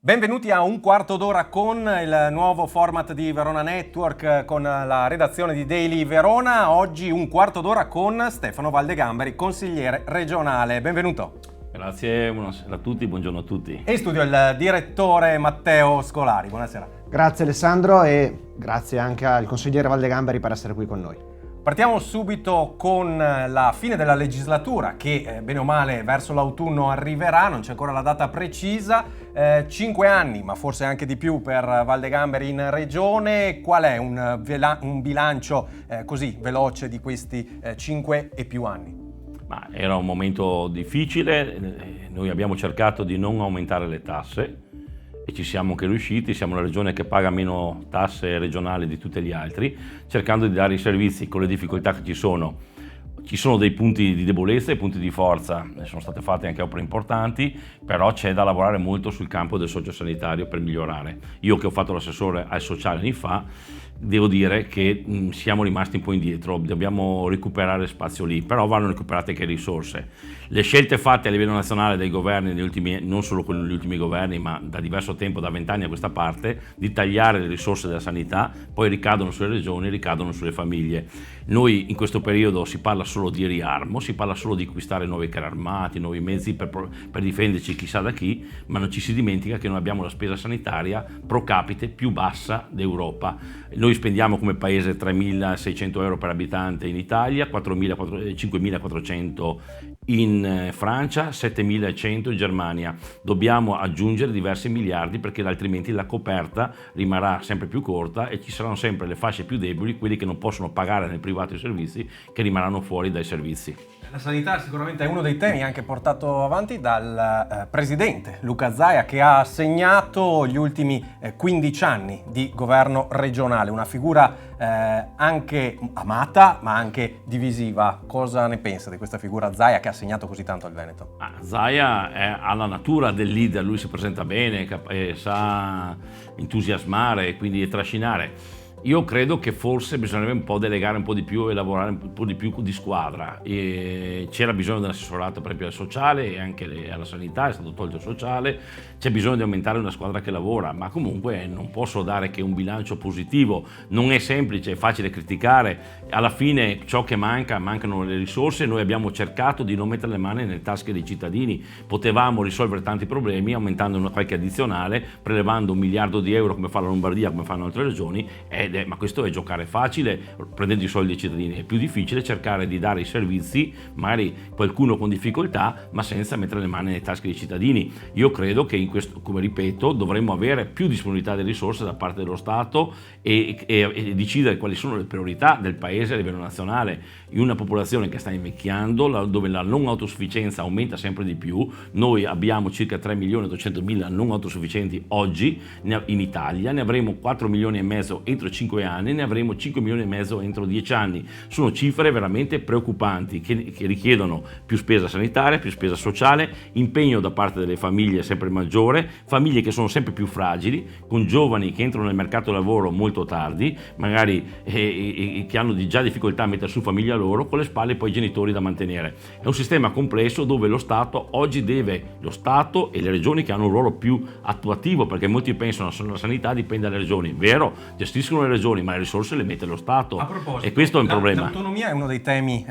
Benvenuti a Un Quarto d'Ora con il nuovo format di Verona Network con la redazione di Daily Verona. Oggi Un Quarto d'Ora con Stefano Valdegamberi, consigliere regionale. Benvenuto. Grazie, buonasera a tutti, buongiorno a tutti. E in studio il direttore Matteo Scolari. Buonasera. Grazie Alessandro e grazie anche al consigliere Valdegamberi per essere qui con noi. Partiamo subito con la fine della legislatura che bene o male verso l'autunno arriverà, non c'è ancora la data precisa, 5 anni ma forse anche di più per Valdegamberi in regione. Qual è un bilancio così veloce di questi 5 e più anni? Ma era un momento difficile, noi abbiamo cercato di non aumentare le tasse e ci siamo anche riusciti, siamo la regione che paga meno tasse regionali di tutti gli altri, cercando di dare i servizi con le difficoltà che ci sono. Ci sono dei punti di debolezza e punti di forza, ne sono state fatte anche opere importanti, però c'è da lavorare molto sul campo del sociosanitario per migliorare. Io che ho fatto l'assessore al sociale anni fa, devo dire che siamo rimasti un po' indietro, dobbiamo recuperare spazio lì, però vanno recuperate anche risorse. Le scelte fatte a livello nazionale dai governi, negli ultimi, non solo quelli degli ultimi governi, ma da diverso tempo, da 20 anni a questa parte, di tagliare le risorse della sanità, poi ricadono sulle regioni, ricadono sulle famiglie. Noi in questo periodo si parla solo di riarmo, si parla solo di acquistare nuovi carri armati, nuovi mezzi per difenderci chissà da chi, ma non ci si dimentica che noi abbiamo la spesa sanitaria pro capite più bassa d'Europa. Noi spendiamo come paese 3.600 euro per abitante in Italia, 5.400 in Francia, 7.100 in Germania. Dobbiamo aggiungere diversi miliardi perché altrimenti la coperta rimarrà sempre più corta e ci saranno sempre le fasce più deboli, quelli che non possono pagare nel privato i servizi, che rimarranno fuori dai servizi. La sanità sicuramente è uno dei temi anche portato avanti dal presidente Luca Zaia, che ha segnato gli ultimi 15 anni di governo regionale, una figura anche amata ma anche divisiva. Cosa ne pensa di questa figura Zaia che ha segnato così tanto il Veneto? Zaia ha la natura del leader, lui si presenta bene, sa entusiasmare e quindi trascinare. Io credo che forse bisognerebbe un po' delegare un po' di più e lavorare un po' di più di squadra. E c'era bisogno di un assessorato per esempio al sociale e anche alla sanità, è stato tolto il sociale, c'è bisogno di aumentare una squadra che lavora, ma comunque non posso dare che un bilancio positivo, non è semplice, è facile criticare, alla fine ciò che mancano le risorse. Noi abbiamo cercato di non mettere le mani nelle tasche dei cittadini, potevamo risolvere tanti problemi aumentando qualche addizionale, prelevando 1 miliardo di euro come fa la Lombardia, come fanno altre regioni, ma questo è giocare facile prendendo i soldi dei cittadini. È più difficile cercare di dare i servizi, magari qualcuno con difficoltà, ma senza mettere le mani nelle tasche dei cittadini. Io credo che in questo, come ripeto, dovremmo avere più disponibilità delle risorse da parte dello Stato e decidere quali sono le priorità del paese a livello nazionale. In una popolazione che sta invecchiando, dove la non autosufficienza aumenta sempre di più, noi abbiamo circa 3.200.000 non autosufficienti oggi in Italia, ne avremo 4 milioni e mezzo entro 5 anni, ne avremo 5 milioni e mezzo entro 10 anni. Sono cifre veramente preoccupanti che richiedono più spesa sanitaria, più spesa sociale, impegno da parte delle famiglie sempre maggiore, famiglie che sono sempre più fragili, con giovani che entrano nel mercato del lavoro molto tardi, magari che hanno già difficoltà a mettere su famiglia loro, con le spalle poi i genitori da mantenere. È un sistema complesso dove lo Stato oggi lo Stato e le regioni che hanno un ruolo più attuativo, perché molti pensano che la sanità dipende dalle regioni. Vero, gestiscono le regioni, ma le risorse le mette lo Stato. A proposito, e questo è un problema. L'autonomia è uno dei temi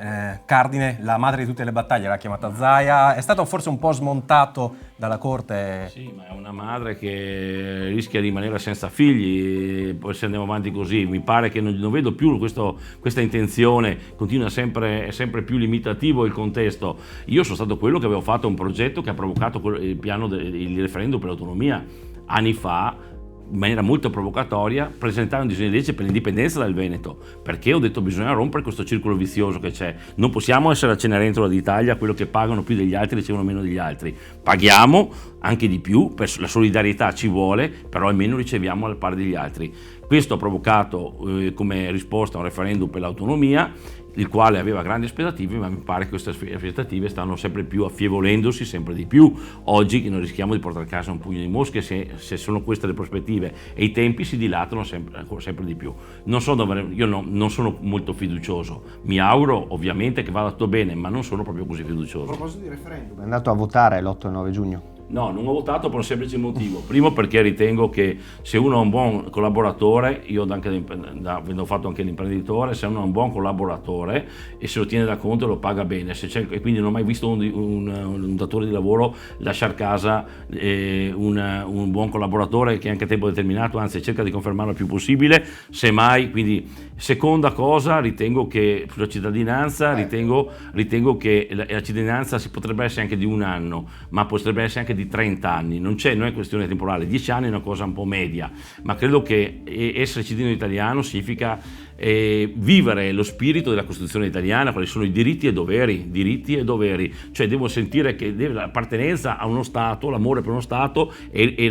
cardine, la madre di tutte le battaglie, l'ha chiamata Zaia. È stato forse un po' smontato dalla Corte? Sì, ma è una madre che rischia di rimanere senza figli, poi se andiamo avanti così mi pare che non vedo più questa intenzione, continua è sempre più limitativo il contesto. Io sono stato quello che avevo fatto un progetto che ha provocato il referendum per l'autonomia anni fa, in maniera molto provocatoria, presentare un disegno di legge per l'indipendenza dal Veneto, perché ho detto bisogna rompere questo circolo vizioso che c'è. Non possiamo essere a Cenerentola d'Italia, quello che pagano più degli altri ricevono meno degli altri. Paghiamo anche di più, la solidarietà ci vuole, però almeno riceviamo al pari degli altri. Questo ha provocato come risposta un referendum per l'autonomia, il quale aveva grandi aspettative, ma mi pare che queste aspettative stanno sempre più affievolendosi sempre di più. Oggi che noi rischiamo di portare a casa un pugno di mosche se sono queste le prospettive e i tempi si dilatano sempre di più. Io non sono molto fiducioso, mi auguro ovviamente che vada tutto bene, ma non sono proprio così fiducioso. A proposito di referendum, è andato a votare l'8 e 9 giugno? No, non ho votato per un semplice motivo. Primo, perché ritengo che se uno è un buon collaboratore, io avendo fatto anche l'imprenditore, se uno è un buon collaboratore e se lo tiene da conto lo paga bene, e quindi non ho mai visto un datore di lavoro lasciare a casa un buon collaboratore che è anche a tempo determinato, anzi cerca di confermarlo il più possibile, semmai. Quindi seconda cosa, ritengo che sulla cittadinanza, ritengo che la cittadinanza si potrebbe essere anche di un anno, ma potrebbe essere anche di 30 anni, non è questione temporale. 10 anni è una cosa un po' media, ma credo che essere cittadino italiano significa vivere lo spirito della Costituzione italiana, quali sono i diritti e doveri, cioè devo sentire che l'appartenenza a uno Stato, l'amore per uno Stato e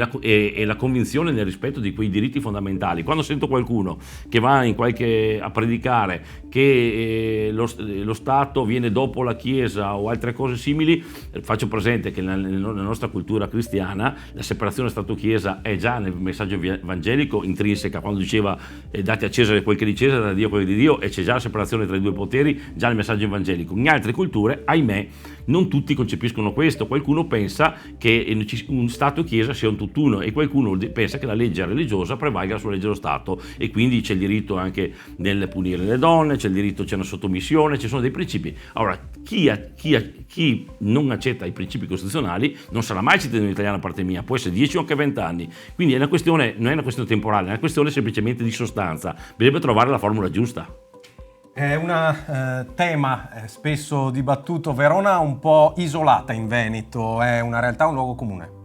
la convinzione nel rispetto di quei diritti fondamentali. Quando sento qualcuno che va a predicare che lo Stato viene dopo la Chiesa o altre cose simili, faccio presente che nella nostra cultura cristiana la separazione Stato-Chiesa è già nel messaggio evangelico intrinseca, quando diceva date a Cesare quel che è di Cesare, da Dio quello di Dio, e c'è già la separazione tra i due poteri già nel messaggio evangelico. In altre culture, ahimè, non tutti concepiscono questo. Qualcuno pensa che un Stato e Chiesa sia un tutt'uno, e qualcuno pensa che la legge religiosa prevalga sulla legge dello Stato, e quindi c'è il diritto anche nel punire le donne, c'è una sottomissione, ci sono dei principi. Allora, chi non accetta i principi costituzionali non sarà mai cittadino italiano, a parte mia, può essere 10 o anche 20 anni. Quindi non è una questione temporale, è una questione semplicemente di sostanza. Bisogna trovare la formula giusta. È un tema spesso dibattuto. Verona un po' isolata in Veneto, è una realtà, un luogo comune?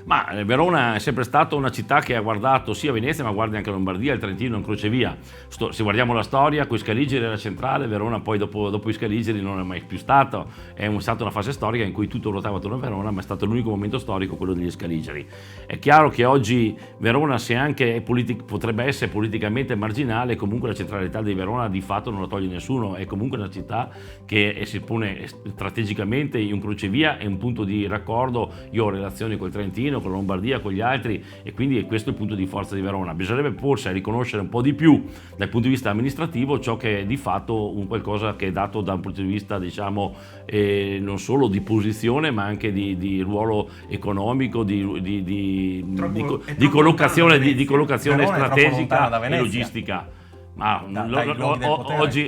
Ma Verona è sempre stata una città che ha guardato sia Venezia, ma guarda anche Lombardia, il Trentino, in crocevia. Se guardiamo la storia, con i Scaligeri era centrale, Verona poi dopo i Scaligeri non è mai più stato. È stata una fase storica in cui tutto ruotava attorno a Verona, ma è stato l'unico momento storico quello degli Scaligeri. È chiaro che oggi Verona, se anche potrebbe essere politicamente marginale, comunque la centralità di Verona di fatto non la toglie nessuno. È comunque una città che si pone strategicamente in un crocevia, è un punto di raccordo. Io ho relazioni col Trentino, con la Lombardia, con gli altri, e quindi questo è il punto di forza di Verona. Bisognerebbe forse riconoscere un po' di più dal punto di vista amministrativo ciò che è di fatto un qualcosa che è dato da un punto di vista, diciamo, non solo di posizione, ma anche di ruolo economico, di collocazione strategica e logistica. Ma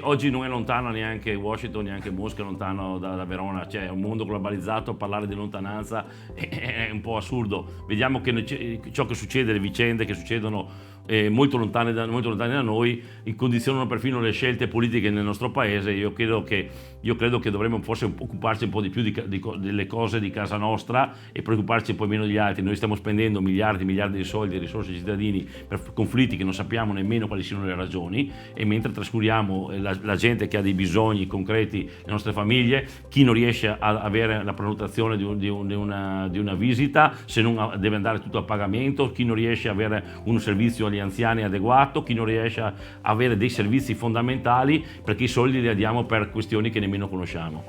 oggi non è lontano neanche Washington, neanche Mosca è lontano da Verona. Cioè, è un mondo globalizzato, parlare di lontananza è un po' assurdo. Vediamo che ciò che succede, le vicende che succedono molto lontane da noi, condizionano perfino le scelte politiche nel nostro paese. Io credo che dovremmo forse occuparci un po' di più delle cose di casa nostra e preoccuparci un po' meno degli altri. Noi stiamo spendendo miliardi di soldi, risorse cittadini per conflitti che non sappiamo nemmeno quali siano le ragioni, e mentre trascuriamo la gente che ha dei bisogni concreti, le nostre famiglie, chi non riesce a avere la prenotazione di una visita, se non deve andare tutto a pagamento, chi non riesce a avere un servizio agli anziani adeguato, chi non riesce a avere dei servizi fondamentali, perché i soldi li diamo per questioni che nemmeno conosciamo.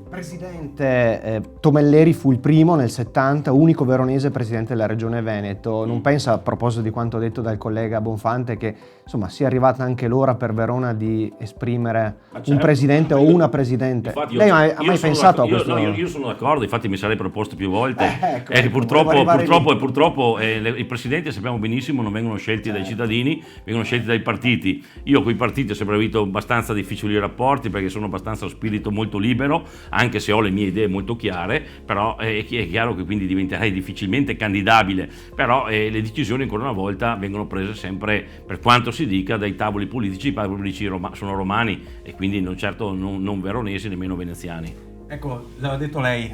Il presidente Tomelleri fu il primo nel 70, unico veronese presidente della regione Veneto. Non pensa, a proposito di quanto detto dal collega Bonfante, che insomma sia arrivata anche l'ora per Verona di esprimere un presidente o una presidente? Infatti, lei ha mai pensato a questo? Io sono d'accordo, infatti mi sarei proposto più volte. Ecco, purtroppo i presidenti, sappiamo benissimo, non vengono scelti dai cittadini, vengono scelti dai partiti. Io con i partiti ho sempre avuto abbastanza difficili rapporti, perché sono abbastanza spirito molto libero, anche se ho le mie idee molto chiare, però è chiaro che quindi diventerei difficilmente candidabile. Però le decisioni, ancora una volta, vengono prese sempre, per quanto si dica, dai tavoli politici. I tavoli politici sono romani, e quindi non veronesi, nemmeno veneziani. Ecco, l'ha detto lei,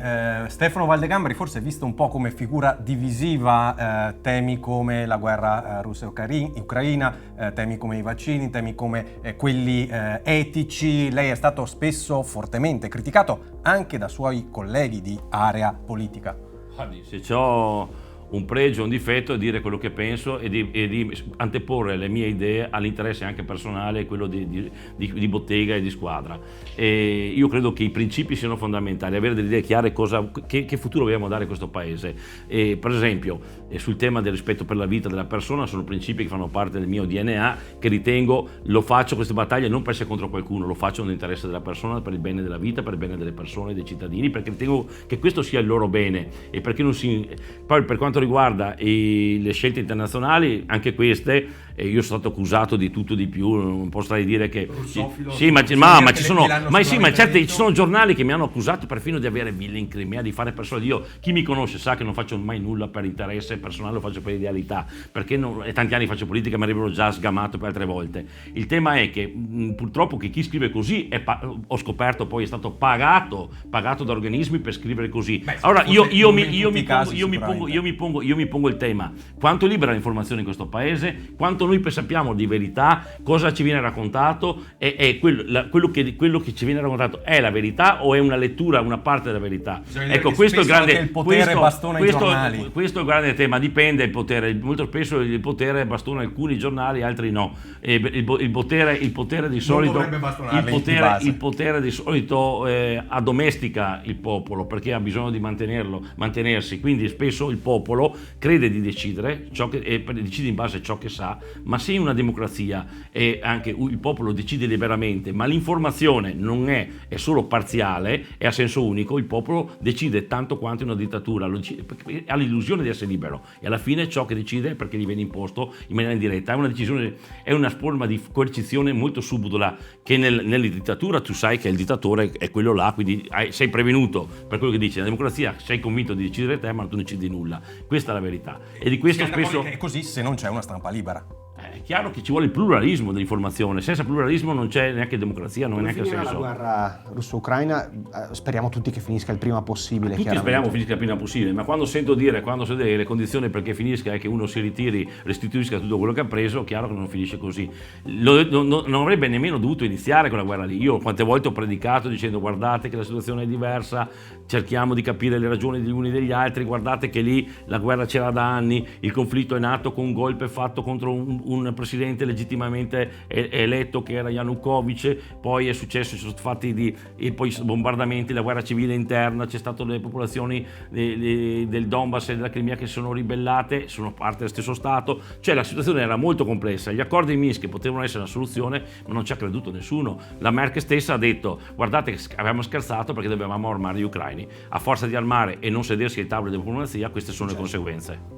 Stefano Valdegambari forse è visto un po' come figura divisiva, temi come la guerra russa-ucraina, temi come i vaccini, temi come quelli etici. Lei è stato spesso fortemente criticato anche da suoi colleghi di area politica. Guardi, se c'ho un pregio, un difetto è dire quello che penso e di anteporre le mie idee all'interesse anche personale e quello di bottega e di squadra. E io credo che i principi siano fondamentali, avere delle idee chiare che futuro vogliamo dare a questo paese. E, per esempio, sul tema del rispetto per la vita della persona sono principi che fanno parte del mio DNA, che ritengo, lo faccio queste battaglie non per essere contro qualcuno, lo faccio nell'interesse della persona, per il bene della vita, per il bene delle persone, dei cittadini, perché ritengo che questo sia il loro bene. E perché non si... Poi per quanto riguarda le scelte internazionali, anche queste, io sono stato accusato di tutto di più, non posso dire che sì, ma ci sono giornali che mi hanno accusato perfino di avere ville in Crimea, di fare persone. Io, chi mi conosce sa che non faccio mai nulla per interesse personale, lo faccio per idealità, perché e tanti anni faccio politica, mi avrebbero già sgamato per altre volte. Il tema è che purtroppo che chi scrive così ho scoperto poi è stato pagato da organismi per scrivere così. Allora io mi pongo il tema: quanto è libera l'informazione in questo paese, quanto noi sappiamo di verità, cosa ci viene raccontato, e quello che ci viene raccontato è la verità o è una lettura, una parte della verità. Ecco, questo è il grande, il potere bastona i giornali. Questo è il grande tema, dipende il potere, molto spesso il potere bastona alcuni giornali, altri no. Il potere di solito addomestica il popolo, perché ha bisogno di mantenersi, quindi spesso il popolo crede di decidere decide in base a ciò che sa, ma se in una democrazia anche il popolo decide liberamente, ma l'informazione non è solo parziale, è a senso unico, il popolo decide tanto quanto in una dittatura, ha l'illusione di essere libero e alla fine ciò che decide è perché gli viene imposto in maniera indiretta. È una decisione, è una forma di coercizione molto subdola, che nella dittatura tu sai che il dittatore è quello là, quindi sei prevenuto per quello che dice. Nella democrazia sei convinto di decidere te, ma tu non decidi nulla. Questa è la verità. E di questo spesso è così se non c'è una stampa libera. È chiaro che ci vuole il pluralismo dell'informazione, senza pluralismo non c'è neanche democrazia, non è neanche senso. La guerra russo-ucraina, speriamo tutti che finisca il prima possibile. Tutti speriamo finisca il prima possibile, ma quando sento dire le condizioni perché finisca è che uno si ritiri, restituisca tutto quello che ha preso, è chiaro che non finisce così. Non avrebbe nemmeno dovuto iniziare quella guerra lì. Io quante volte ho predicato dicendo: guardate che la situazione è diversa, cerchiamo di capire le ragioni degli uni e degli altri, guardate che lì la guerra c'era da anni, il conflitto è nato con un golpe fatto contro un presidente legittimamente eletto che era Yanukovych, poi è successo, ci sono fatti poi bombardamenti, la guerra civile interna, c'è stato le popolazioni del Donbass e della Crimea che sono ribellate, sono parte dello stesso Stato, cioè la situazione era molto complessa. Gli accordi di Minsk potevano essere una soluzione, ma non ci ha creduto nessuno. La Merkel stessa ha detto: guardate che avevamo scherzato perché dovevamo armare gli ucraini, a forza di armare e non sedersi ai tavoli di diplomazia, queste sono le conseguenze.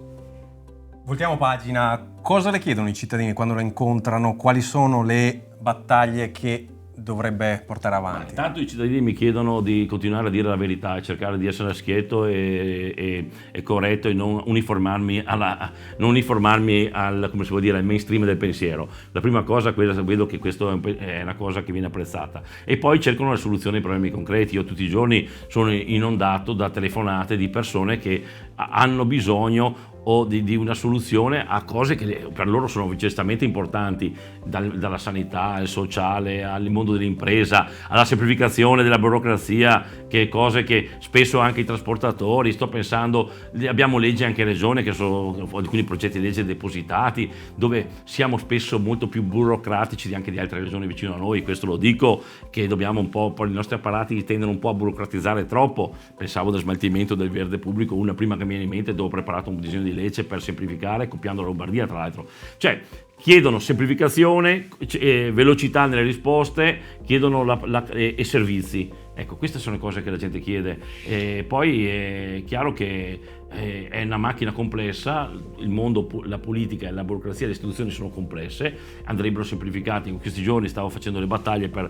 Voltiamo pagina. Cosa le chiedono i cittadini quando lo incontrano? Quali sono le battaglie che dovrebbe portare avanti? Intanto i cittadini mi chiedono di continuare a dire la verità, cercare di essere schietto e corretto e non uniformarmi al come si può dire, al mainstream del pensiero. La prima cosa, vedo che questa è una cosa che viene apprezzata, e poi cercano la soluzione ai problemi concreti. Io tutti i giorni sono inondato da telefonate di persone che hanno bisogno o di una soluzione a cose che per loro sono giustamente importanti, dalla sanità al sociale, al mondo dell'impresa, alla semplificazione della burocrazia, che cose che spesso anche i trasportatori, sto pensando, abbiamo leggi anche in regione che sono alcuni progetti di legge depositati, dove siamo spesso molto più burocratici anche di altre regioni vicino a noi. Questo lo dico, che dobbiamo un po', i nostri apparati tendono un po' a burocratizzare troppo. Pensavo dello smaltimento del verde pubblico, una prima che mi viene in mente, dove ho preparato un disegno di legge per semplificare, copiando la Lombardia tra l'altro. Cioè chiedono semplificazione, velocità nelle risposte, chiedono e servizi. Ecco, queste sono le cose che la gente chiede. Poi è chiaro che è una macchina complessa, il mondo, la politica e la burocrazia, le istituzioni sono complesse, andrebbero semplificate. In questi giorni stavo facendo le battaglie per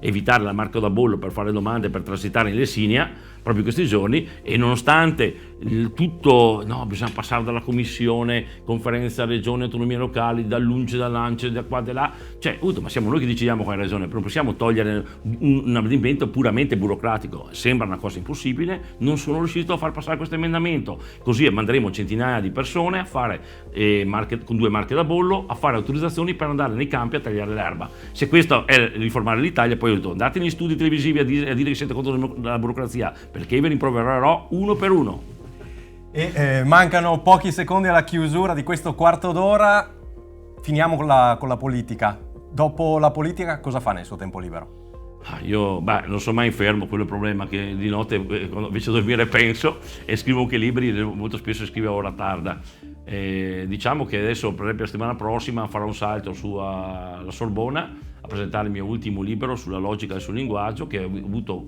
evitare la marca da bollo, per fare domande, per transitare in Lessinia, proprio in questi giorni, e nonostante tutto, bisogna passare dalla commissione, conferenza, regione, autonomie locali, dall'UNCE, dall'ANCE, da qua, da là, cioè, ma siamo noi che decidiamo quale regione, non possiamo togliere un adempimento puramente burocratico. Sembra una cosa impossibile, non sono riuscito a far passare questo emendamento, così manderemo centinaia di persone a fare con 2 marche da bollo, a fare autorizzazioni per andare nei campi a tagliare l'erba. Se questo è riformare l'Italia, poi andate negli studi televisivi a dire che siete contro la burocrazia, perché ve ne rimprovererò uno per uno. E mancano pochi secondi alla chiusura di questo quarto d'ora. Finiamo con la politica. Dopo la politica cosa fa nel suo tempo libero? Io non sono mai fermo, quello è il problema, che di notte quando invece di dormire penso e scrivo anche libri, molto spesso scrivo a ora tarda. Diciamo che adesso, per esempio, la settimana prossima farò un salto alla Sorbona a presentare il mio ultimo libro sulla logica del suo linguaggio, che ho avuto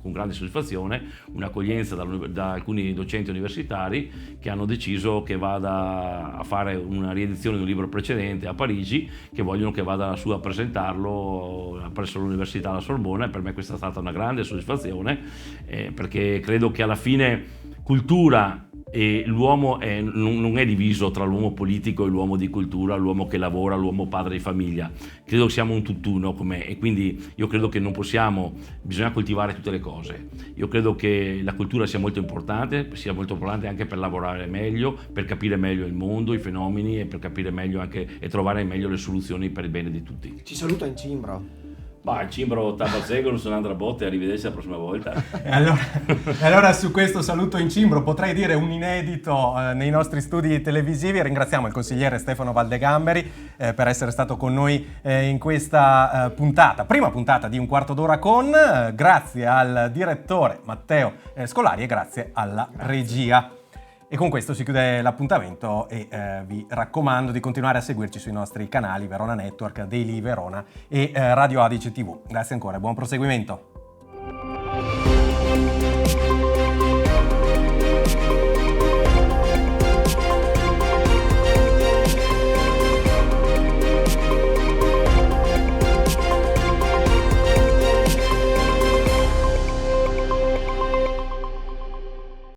con grande soddisfazione un'accoglienza da alcuni docenti universitari che hanno deciso che vada a fare una riedizione di un libro precedente a Parigi, che vogliono che vada su a presentarlo presso l'Università La Sorbona, e per me questa è stata una grande soddisfazione, perché credo che alla fine cultura e l'uomo non è diviso tra l'uomo politico e l'uomo di cultura, l'uomo che lavora, l'uomo padre di famiglia. Credo che siamo un tutt'uno e quindi io credo che bisogna coltivare tutte le cose. Io credo che la cultura sia molto importante anche per lavorare meglio, per capire meglio il mondo, i fenomeni, e per capire meglio anche e trovare meglio le soluzioni per il bene di tutti. Ci saluta in cimbro. Il cimbro Tabazzego, non sono Andrea Botte, arrivederci la prossima volta. E allora su questo saluto in cimbro, potrei dire un inedito nei nostri studi televisivi. Ringraziamo il consigliere Stefano Valdegamberi per essere stato con noi in questa prima puntata di Un Quarto d'Ora con, grazie al direttore Matteo Scolari e grazie alla regia. E con questo si chiude l'appuntamento e vi raccomando di continuare a seguirci sui nostri canali Verona Network, Daily Verona e Radio Adige TV. Grazie ancora e buon proseguimento.